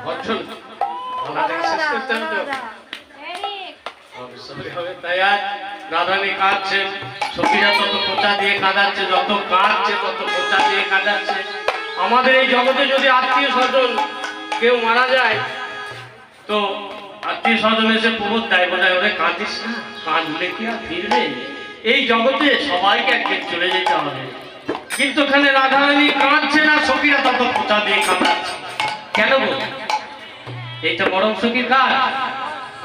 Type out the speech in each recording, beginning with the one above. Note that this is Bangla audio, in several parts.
বছর শেষ করতে হবে তো অবশ্যই হবে। তাই আজ রাধারানী কাঁদছেন, সখীরা তত খোঁচা দিয়ে কাঁদাচ্ছে, যত কাঁদছে তত খোঁচা দিয়ে কাঁদাচ্ছে। আমাদের এই জগতে যদি আত্মীয় স্বজন কেউ মারা যায় তো আত্মীয় স্বজন এসে প্রবোধ দেয়, বোঝায় ওরে কাঁদিস না, কাঁদলে কি আর ফিরবে? এই জগতে সবাইকে একদিন চলে যেতে হবে। কিন্তু এখানে রাধারানী কাঁদছে না, সখীরা তত খোঁচা দিয়ে কাঁদাচ্ছে। কেন বল? এইটা বরং সখীর কাজ?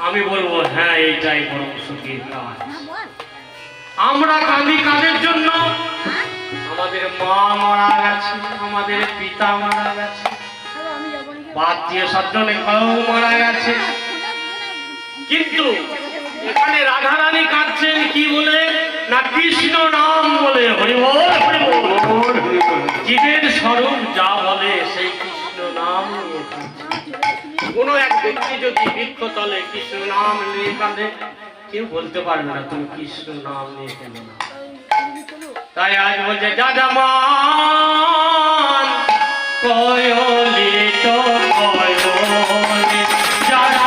আমি বলবো হ্যাঁ, এইটাই বরং সখীর কাজ। আমরা কাঁদি কাদের জন্য? আমাদের মা মারা গেছে, আমাদের পিতা মারা গেছে, আত্মীয় স্বজনে কেউ মারা গেছে। কিন্তু এখানে রাধারানী কাঁদছেন কি বলে? না কৃষ্ণ নাম বলে। হরি বল, হরি বল। জীবের স্বরূপ যা বলে সেই কৃষ্ণ নাম নিয়ে কাঁদছে। কোনো এক ব্যক্তি যদি বৃক্ষ তলে কৃষ্ণ নাম নিয়ে কাঁদে, কেউ বলতে পারবে না তুমি কৃষ্ণ নাম নিয়ে কেঁদো না। তাই আজ বলছে যা জামান কয়লি তো কয়লি যারা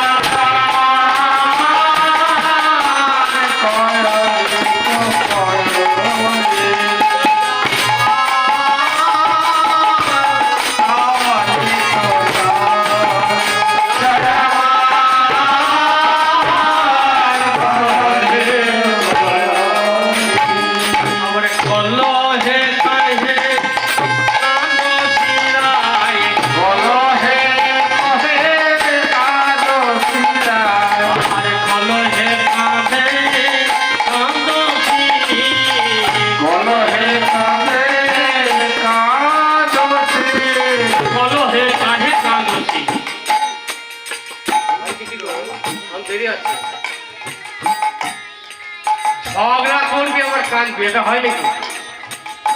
ঝগড়া করবি আবার কাঁদবি, এটা হয় নাকি?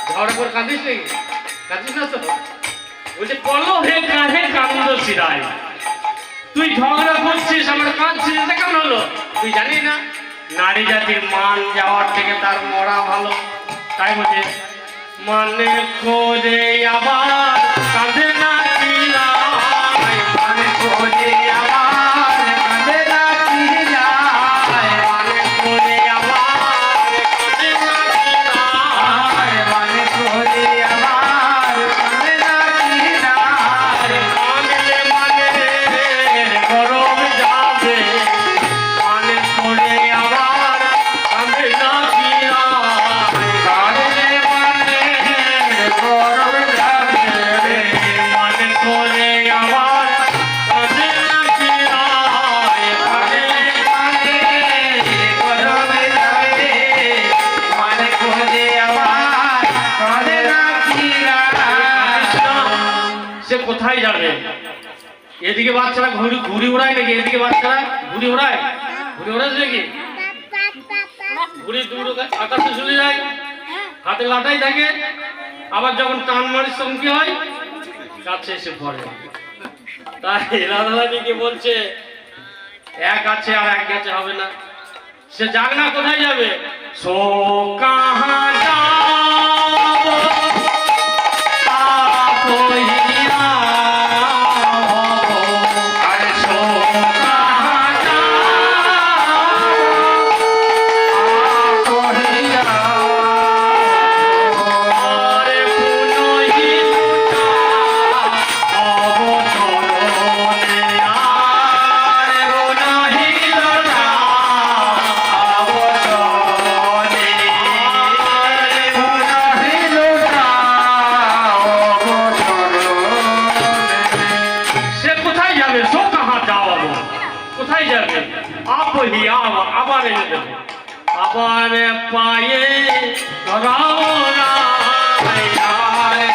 ঝগড়া করে কাঁদিস নাকি? কাঁদিস না তো? বলছে কলো হে কাঁধে কান্দ শিরায়। তুই ঝগড়া করছিস আমার কাঁদছিস, এটা কেমন হলো? তুই জানিস না নারী জাতির মান যাওয়ার থেকে তার মরা ভালো। তাই বলছে মানে করে আবার কাঁদে না শিরায়, মানে করে আবার কাঁদে না শিরায়, মানে করে আবার কাঁদে না শিরায়, মানে করে আবার কাঁদে না শিরায়। কাঁদলে মানে গরম যাবে, মানে করে আবার কাঁদে না শিরায়। কাঁদলে মানে গরম যাবে, মানে করে আবার কাঁদে না শিরায়। কাঁদলে মানে গরম যাবে, মানে করে আবার কাঁদে না শিরায়। সে কোথায় যাবে? এদিকে বাচ্চারা ঘুড়ি উড়ায় নাকি? এদিকে বাচ্চারা ঘুড়ি উড়ায়, ঘুড়ি উড়াচ্ছে নাকি? ঘুড়ি দূর আকাশে চলে যায়, হাতে লাটাই থাকে, আবার যখন টান মারিস তখন কি হয়? কাছে এসে পড়ে। তাই রাধারানীকে বলছে এক আছে আর এক গেছে হবে না। সে যাক না, কোথায় যাবে? সো কাহা যাবো কহিয়া আরে সো কাহা যাবো কহিয়া আরে পুনহিতা অবতরণে আরে পুনহিতা অবতরণে আরে পুনহিতা অবতরণে। সে কোথায় যাবে? সো কাহা যাওয়াবো, কোথায় যাবে? আপহি আবার এনে দেবে, আবার পায়ে ধরাও না, আরে